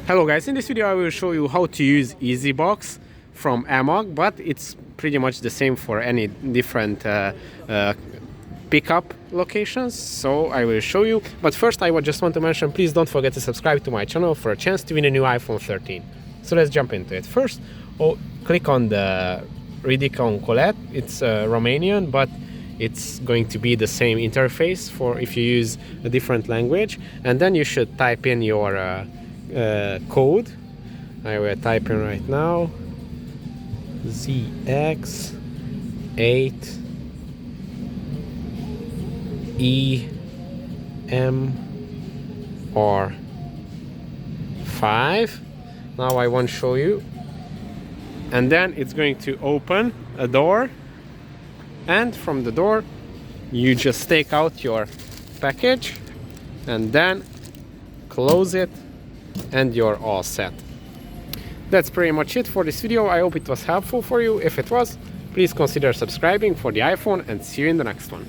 Hello guys, in this video I will show you how to use EasyBox from Emag, but it's pretty much the same for any different pickup locations, so I will show you. But first I just want to mention, please don't forget to subscribe to my channel for a chance to win a new iPhone 13. So let's jump into it. First, click on the Ridic Colette. It's Romanian, but it's going to be the same interface for if you use a different language, and then you should type in your code. I will type in right now ZX8EMR5. Now I want to show you, and then it's going to open a door, and from the door you just take out your package and then close it, and you're all set. That's pretty much it for this video. I hope it was helpful for you. If it was, please consider subscribing for the iPhone, and see you in the next one.